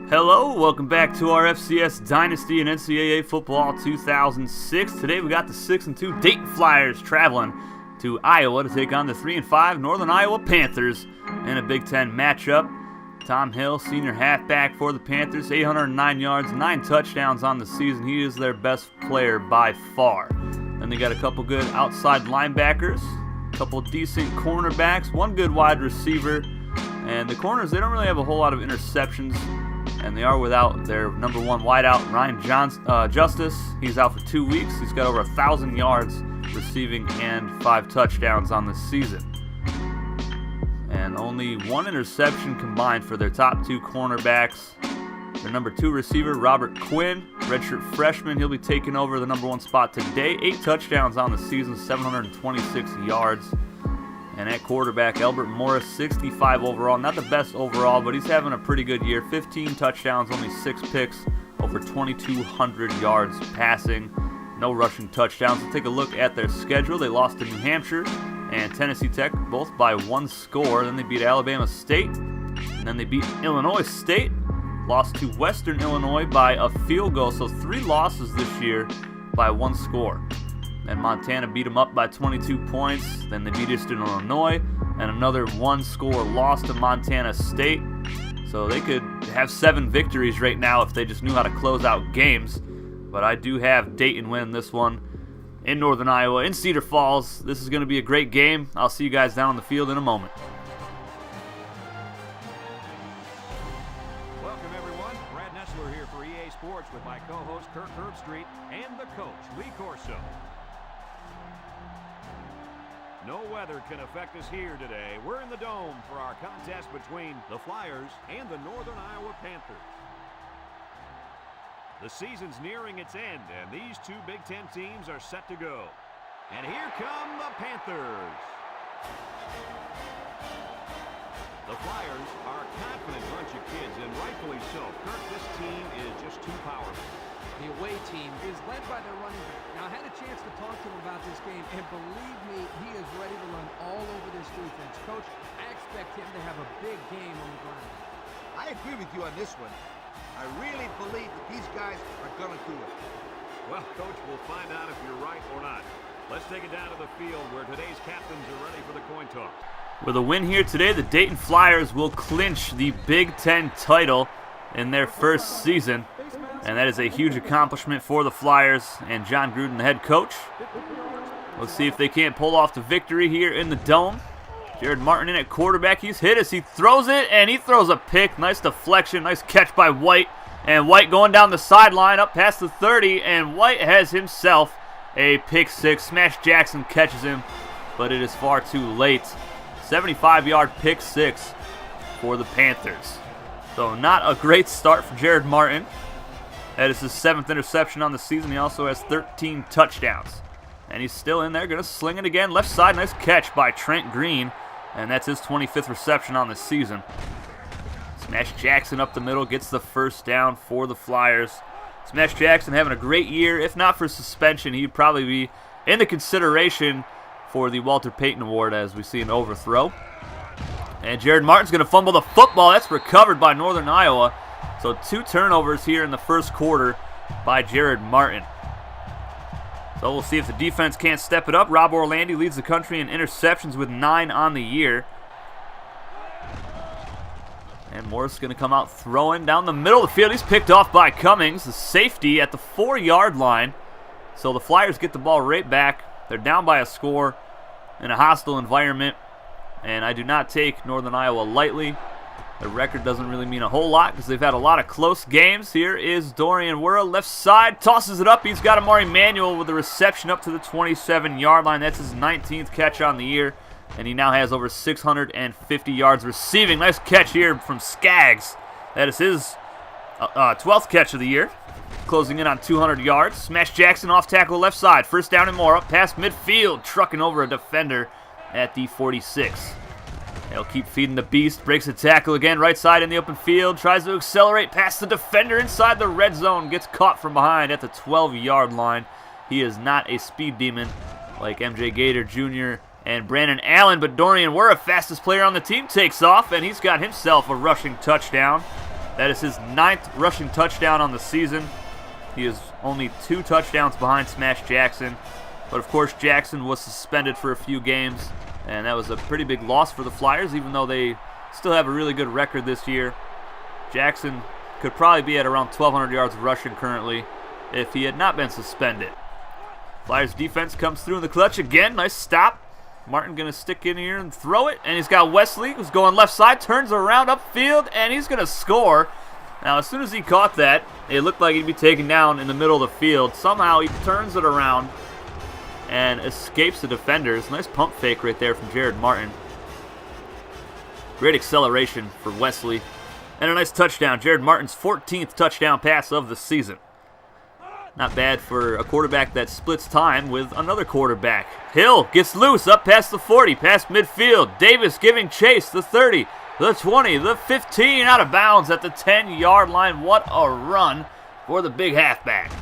Hello, welcome back to our FCS Dynasty and NCAA Football 2006. Today we got the 6-2 Dayton Flyers traveling to Iowa to take on the 3-5 Northern Iowa Panthers in a Big 10 matchup. Tom Hill, senior halfback for the Panthers, 809 yards, 9 touchdowns on the season. He is their best player by far. Then they got a couple good outside linebackers, a couple decent cornerbacks, one good wide receiver, and the corners, they don't really have a whole lot of interceptions, and they are without their number one wideout, Ryan Justice. He's out for 2 weeks. He's got over 1,000 yards receiving and 5 touchdowns on the season. And only 1 interception combined for their top 2 cornerbacks. Their number 2 receiver, Robert Quinn, redshirt freshman. He'll be taking over the number 1 spot today. 8 touchdowns on the season, 726 yards. And at quarterback, Albert Morris, 65 overall. Not the best overall, but he's having a pretty good year. 15 touchdowns, only 6 picks, over 2,200 yards passing. No rushing touchdowns. Let's take a look at their schedule. They lost to New Hampshire and Tennessee Tech, both by 1 score. Then they beat Alabama State. And then they beat Illinois State. Lost to Western Illinois by a field goal. So 3 losses this year by 1 score. And Montana beat them up by 22 points. Then they beat Eastern Illinois. And another 1-score loss to Montana State. So they could have 7 victories right now if they just knew how to close out games. But I do have Dayton win this one in Northern Iowa, in Cedar Falls. This is going to be a great game. I'll see you guys down on the field in a moment. Welcome, everyone. Brad Nessler here for EA Sports with my co-host Kirk Herbstreit and the coach, Lee Corso. No weather can affect us here today. We're in the Dome for our contest between the Flyers and the Northern Iowa Panthers. The season's nearing its end, and these 2 Big 10 teams are set to go. And here come the Panthers. The Flyers are a confident bunch of kids, and rightfully so. Kirk, this team is just too powerful. The away team is led by their running back. Now, I had a chance to talk to him about this game, and believe me, he is ready to run all over this defense. Coach, I expect him to have a big game on the ground. I agree with you on this one. I really believe that these guys are going to do it. Well, Coach, we'll find out if you're right or not. Let's take it down to the field where today's captains are ready for the coin toss. With a win here today, the Dayton Flyers will clinch the Big 10 title in their first season. And that is a huge accomplishment for the Flyers and John Gruden, the head coach. Let's see if they can't pull off the victory here in the Dome. Jared Martin in at quarterback. He's hit as he throws it, and he throws a pick. Nice deflection, nice catch by White. And White going down the sideline up past the 30, and White has himself a pick 6. Smash Jackson catches him, but it is far too late. 75-yard pick 6 for the Panthers. So not a great start for Jared Martin. That is his 7th interception on the season. He also has 13 touchdowns. And he's still in there, going to sling it again. Left side, nice catch by Trent Green. And that's his 25th reception on the season. Smash Jackson up the middle, gets the first down for the Flyers. Smash Jackson having a great year. If not for suspension, he'd probably be in the consideration for the Walter Payton Award as we see an overthrow. And Jared Martin's going to fumble the football. That's recovered by Northern Iowa. So 2 turnovers here in the first quarter by Jared Martin. So we'll see if the defense can't step it up. Rob Orlandi leads the country in interceptions with 9 on the year. And Morris is going to come out throwing down the middle of the field. He's picked off by Cummings, the safety at the 4-yard line. So the Flyers get the ball right back. They're down by a score in a hostile environment. And I do not take Northern Iowa lightly. The record doesn't really mean a whole lot because they've had a lot of close games. Here is Dorian Wurra, left side, tosses it up. He's got Amari Manuel with a reception up to the 27-yard line. That's his 19th catch on the year, and he now has over 650 yards receiving. Nice catch here from Skaggs. That is his 12th catch of the year, closing in on 200 yards. Smash Jackson off tackle left side. First down and more, up past midfield, trucking over a defender at the 46. They'll keep feeding the beast. Breaks a tackle again. Right side in the open field. Tries to accelerate past the defender inside the red zone. Gets caught from behind at the 12-yard line. He is not a speed demon like MJ Gator Jr. and Brandon Allen. But Dorian Wurra, fastest player on the team, takes off. And he's got himself a rushing touchdown. That is his 9th rushing touchdown on the season. He is only 2 touchdowns behind Smash Jackson. But of course, Jackson was suspended for a few games, and that was a pretty big loss for the Flyers, even though they still have a really good record this year. Jackson could probably be at around 1,200 yards of rushing currently if he had not been suspended. Flyers defense comes through in the clutch again. Nice stop. Martin going to stick in here and throw it. And he's got Wesley, who's going left side, turns around upfield, and he's going to score. Now, as soon as he caught that, it looked like he'd be taken down in the middle of the field. Somehow he turns it around and escapes the defenders. Nice pump fake right there from Jared Martin. Great acceleration for Wesley. And a nice touchdown. Jared Martin's 14th touchdown pass of the season. Not bad for a quarterback that splits time with another quarterback. Hill gets loose up past the 40, past midfield. Davis giving chase, the 30, the 20, the 15, out of bounds at the 10-yard line. What a run for the big halfback.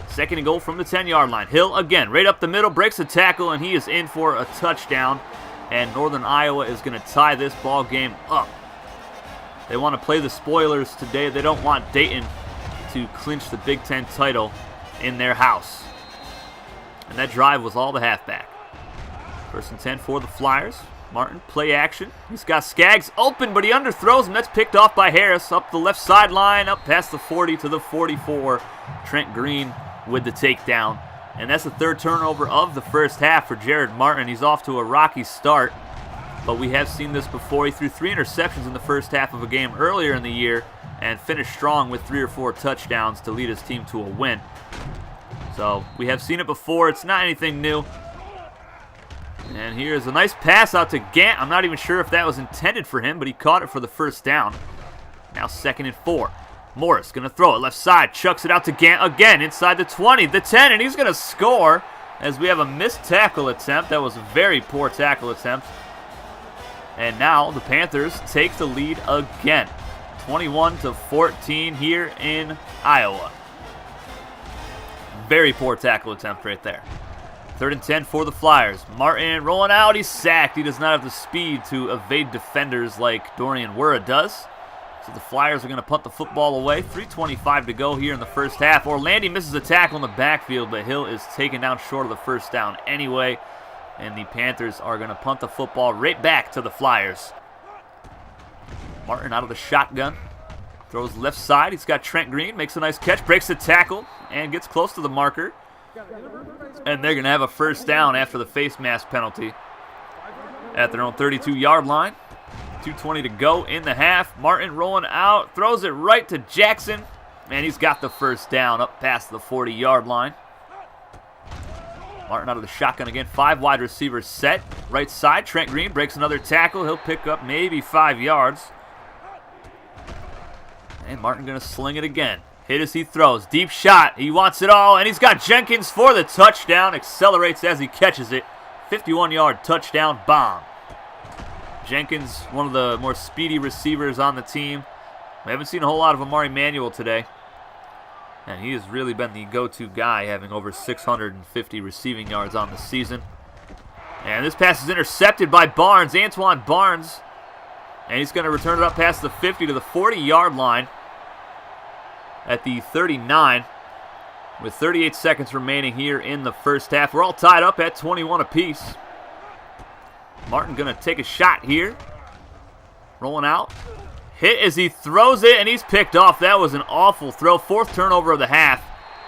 2nd and goal from the 10-yard line. Hill again, right up the middle, breaks a tackle, and he is in for a touchdown. And Northern Iowa is going to tie this ball game up. They want to play the spoilers today. They don't want Dayton to clinch the Big Ten title in their house. And that drive was all the halfback. 1st and 10 for the Flyers. Martin, play action. He's got Skaggs open, but he underthrows him. That's picked off by Harris up the left sideline, up past the 40 to the 44. Trent Green with the takedown. And that's the 3rd turnover of the first half for Jared Martin. He's off to a rocky start, but we have seen this before. He threw 3 interceptions in the first half of a game earlier in the year and finished strong with 3 or 4 touchdowns to lead his team to a win. So we have seen it before. It's not anything new. And here's a nice pass out to Gant. I'm not even sure if that was intended for him, but he caught it for the first down. Now 2nd and 4. Morris going to throw it left side. Chucks it out to Gant again inside the 20, the 10, and he's going to score as we have a missed tackle attempt. That was a very poor tackle attempt. And now the Panthers take the lead again. 21-14 here in Iowa. Very poor tackle attempt right there. 3rd and 10 for the Flyers. Martin rolling out. He's sacked. He does not have the speed to evade defenders like Dorian Wura does. So the Flyers are going to punt the football away. 3:25 to go here in the first half. Orlandi misses a tackle in the backfield, but Hill is taken down short of the first down anyway. And the Panthers are going to punt the football right back to the Flyers. Martin out of the shotgun. Throws left side. He's got Trent Green. Makes a nice catch. Breaks the tackle and gets close to the marker. And they're going to have a first down after the face mask penalty at their own 32-yard line. 2:20 to go in the half. Martin rolling out. Throws it right to Jackson. And he's got the first down up past the 40-yard line. Martin out of the shotgun again. 5 wide receivers set. Right side. Trent Green breaks another tackle. He'll pick up maybe 5 yards. And Martin going to sling it again. Hit as he throws. Deep shot. He wants it all. And he's got Jenkins for the touchdown. Accelerates as he catches it. 51-yard touchdown bomb. Jenkins, one of the more speedy receivers on the team. We haven't seen a whole lot of Amari Manuel today. And he has really been the go-to guy, having over 650 receiving yards on the season. And this pass is intercepted by Barnes, Antoine Barnes. And he's going to return it up past the 50 to the 40-yard line at the 39 with 38 seconds remaining here in the first half. We're all tied up at 21 apiece. Martin going to take a shot here. Rolling out. Hit as he throws it, and he's picked off. That was an awful throw. 4th turnover of the half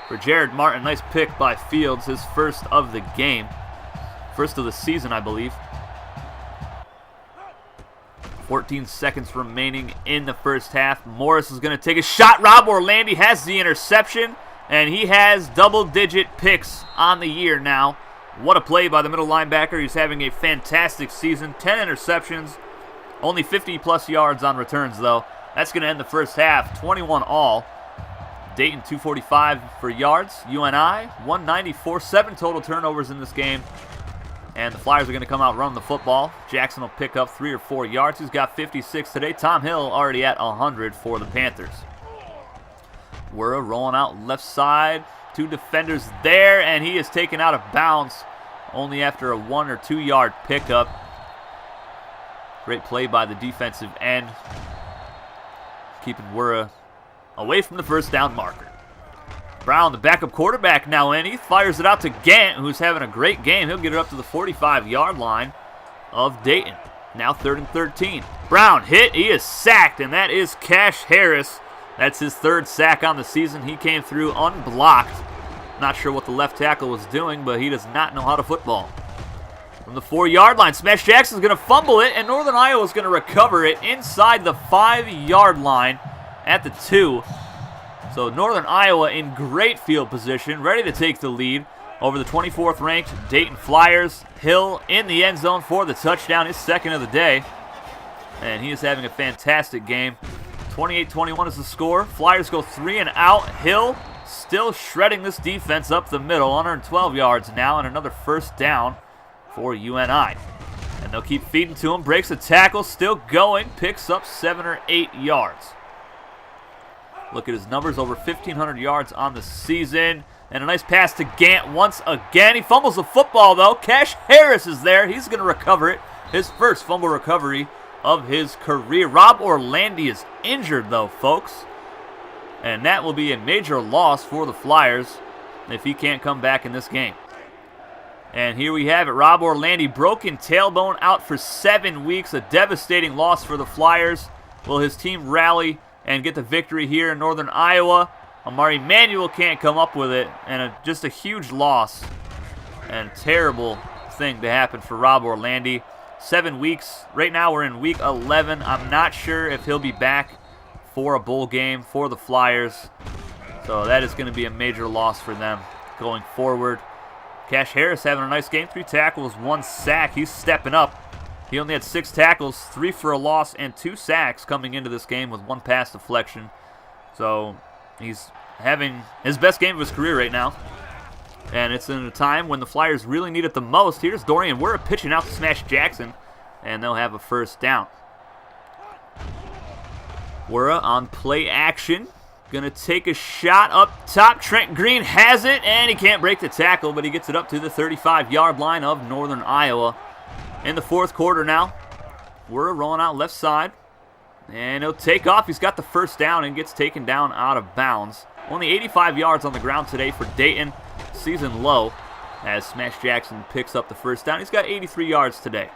for Jared Martin. Nice pick by Fields, his first of the game. First of the season, I believe. 14 seconds remaining in the first half. Morris is going to take a shot. Rob Orlandi has the interception, and he has double-digit picks on the year now. What a play by the middle linebacker. He's having a fantastic season. 10 interceptions, only 50-plus yards on returns, though. That's going to end the first half, 21 all. Dayton 245 for yards. UNI 194. 7 total turnovers in this game. And the Flyers are going to come out running the football. Jackson will pick up 3 or 4 yards. He's got 56 today. Tom Hill already at 100 for the Panthers. Wura rolling out left side. 2 defenders there, and he is taken out of bounds only after a 1 or 2 yard pickup. Great play by the defensive end. keeping Wura away from the first down marker. Brown, the backup quarterback, now in. He fires it out to Gant, who's having a great game. He'll get it up to the 45-yard line of Dayton. Now 3rd and 13. Brown hit. He is sacked, and that is Cash Harris. That's his 3rd sack on the season. He came through unblocked. Not sure what the left tackle was doing, but he does not know how to football. From the 4-yard line, Smash Jackson's going to fumble it, and Northern Iowa's going to recover it inside the 5-yard line at the 2. So Northern Iowa in great field position, ready to take the lead over the 24th ranked Dayton Flyers. Hill in the end zone for the touchdown, his 2nd of the day. And he is having a fantastic game. 28-21 is the score. Flyers go 3 and out. Hill still shredding this defense up the middle. 112 yards now and another first down for UNI. And they'll keep feeding to him. Breaks a tackle, still going. Picks up 7 or 8 yards. Look at his numbers, over 1,500 yards on the season. And a nice pass to Gant once again. He fumbles the football, though. Cash Harris is there. He's going to recover it. His first fumble recovery of his career. Rob Orlandi is injured, though, folks. And that will be a major loss for the Flyers if he can't come back in this game. And here we have it. Rob Orlandi, broken tailbone, out for 7 weeks. A devastating loss for the Flyers. Will his team rally and get the victory here in Northern Iowa? Amari Manuel can't come up with it, and just a huge loss and terrible thing to happen for Rob Orlandi. 7 weeks. Right now we're in week 11. I'm not sure if he'll be back for a bowl game for the Flyers. So that is going to be a major loss for them going forward. Cash Harris having a nice game. 3 tackles, 1 sack. He's stepping up. He only had 6 tackles, 3 for a loss, and 2 sacks coming into this game with 1 pass deflection. So he's having his best game of his career right now. And it's in a time when the Flyers really need it the most. Here's Dorian Wura pitching out to Smash Jackson, and they'll have a first down. Wura on play action. Going to take a shot up top. Trent Green has it, and he can't break the tackle, but he gets it up to the 35-yard line of Northern Iowa. In the 4th quarter now, Wura rolling out left side, and he'll take off. He's got the first down and gets taken down out of bounds. Only 85 yards on the ground today for Dayton, season low, as Smash Jackson picks up the first down. He's got 83 yards today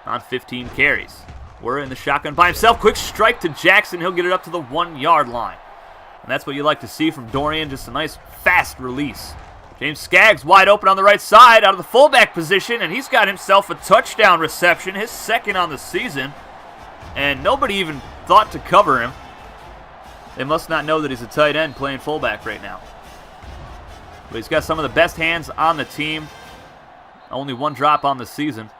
on 15 carries. Wura in the shotgun by himself. Quick strike to Jackson. He'll get it up to the 1-yard line. And that's what you like to see from Dorian, just a nice fast release. James Skaggs wide open on the right side out of the fullback position, and he's got himself a touchdown reception, his 2nd on the season, and nobody even thought to cover him. They must not know that he's a tight end playing fullback right now. But he's got some of the best hands on the team. Only 1 drop on the season.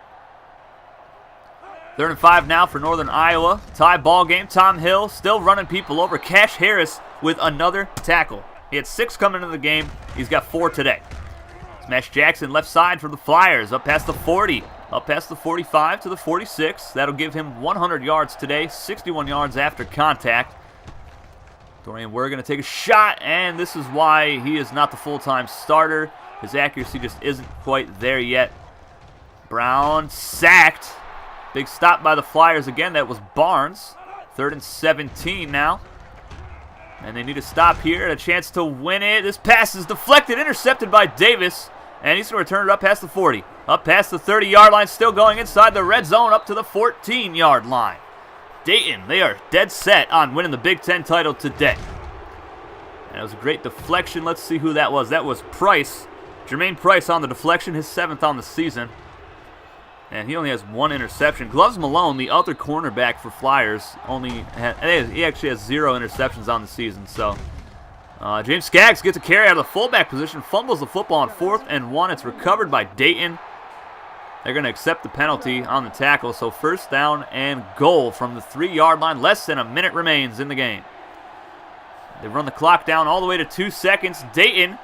3rd and 5 now for Northern Iowa. Tie ball game. Tom Hill still running people over. Cash Harris with another tackle. He had 6 coming into the game. He's got 4 today. Smash Jackson left side for the Flyers. Up past the 40. Up past the 45 to the 46. That'll give him 100 yards today. 61 yards after contact. Dorian Wura going to take a shot, and this is why he is not the full-time starter. His accuracy just isn't quite there yet. Brown sacked. Big stop by the Flyers again. That was Barnes. 3rd and 17 now. And they need a stop here, a chance to win it. This pass is deflected, intercepted by Davis. And he's going to return it up past the 40. Up past the 30-yard line, still going inside the red zone, up to the 14-yard line. Dayton, they are dead set on winning the Big Ten title today. And it was a great deflection. Let's see who that was. That was Price. Jermaine Price on the deflection, his 7th on the season. And he only has 1 interception. Gloves Malone, the other cornerback for Flyers, he actually has 0 interceptions on the season. So James Skaggs gets a carry out of the fullback position, fumbles the football on 4th and 1. It's recovered by Dayton. They're going to accept the penalty on the tackle. So first down and goal from the 3-yard line. Less than a minute remains in the game. They run the clock down all the way to 2 seconds. Dayton,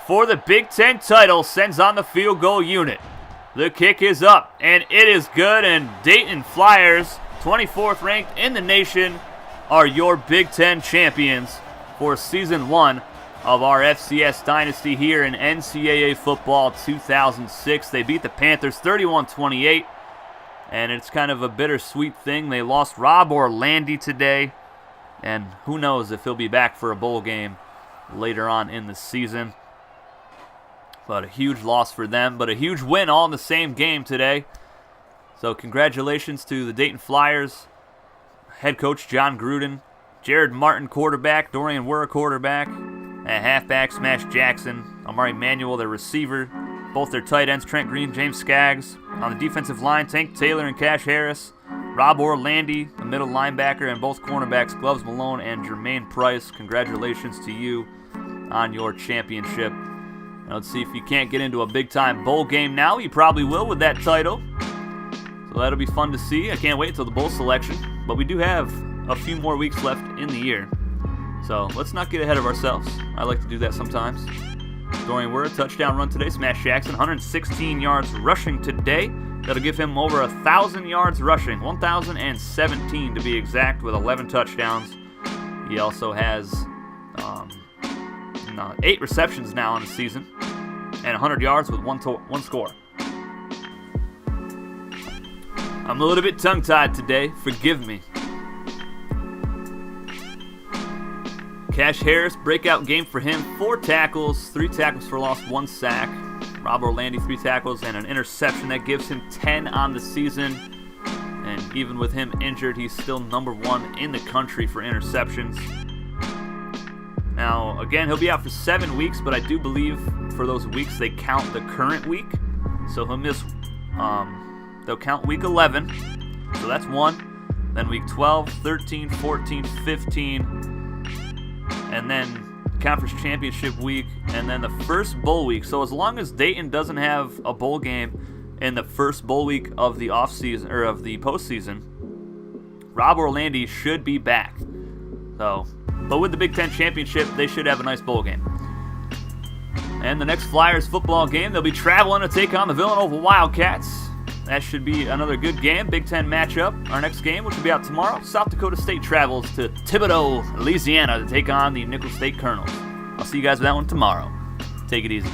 for the Big Ten title, sends on the field goal unit. The kick is up, and it is good, and Dayton Flyers, 24th ranked in the nation, are your Big Ten champions for Season 1 of our FCS Dynasty here in NCAA Football 2006. They beat the Panthers 31-28, and it's kind of a bittersweet thing. They lost Rob Orlandi today, And who knows if he'll be back for a bowl game later on in the season. But a huge loss for them, but a huge win all in the same game today. So congratulations to the Dayton Flyers, head coach John Gruden, Jared Martin quarterback, Dorian Wurr quarterback, at halfback Smash Jackson, Amari Manuel their receiver, both their tight ends Trent Green, James Skaggs. On the defensive line, Tank Taylor and Cash Harris, Rob Orlandi, the middle linebacker, and both cornerbacks Gloves Malone and Jermaine Price. Congratulations to you on your championship. And let's see if you can't get into a big-time bowl game now. You probably will with that title. So that'll be fun to see. I can't wait until the bowl selection. But we do have a few more weeks left in the year. So let's not get ahead of ourselves. I like to do that sometimes. Dorian Wurr, touchdown run today. Smash Jackson, 116 yards rushing today. That'll give him over 1,000 yards rushing. 1,017 to be exact, with 11 touchdowns. He also has 8 receptions now on the season. And 100 yards with one score. I'm a little bit tongue-tied today. Forgive me. Cash Harris, breakout game for him. 4 tackles, 3 tackles for loss, 1 sack. Rob Orlandi, 3 tackles and an interception. That gives him 10 on the season. And even with him injured, he's still number 1 in the country for interceptions. Now, again, he'll be out for 7 weeks, but I do believe for those weeks they count the current week. So he'll miss, they'll count week 11. So that's 1. Then week 12, 13, 14, 15. And then conference championship week, and then the first bowl week. So as long as Dayton doesn't have a bowl game in the first bowl week of the offseason or of the postseason, Rob Orlandi should be back. So, but with the Big 10 championship, they should have a nice bowl game. And the next Flyers football game, they'll be traveling to take on the Villanova Wildcats. That should be another good game. Big 10 matchup. Our next game, which will be out tomorrow, South Dakota State travels to Thibodaux, Louisiana to take on the Nicholls State Colonels. I'll see you guys with that one tomorrow. Take it easy.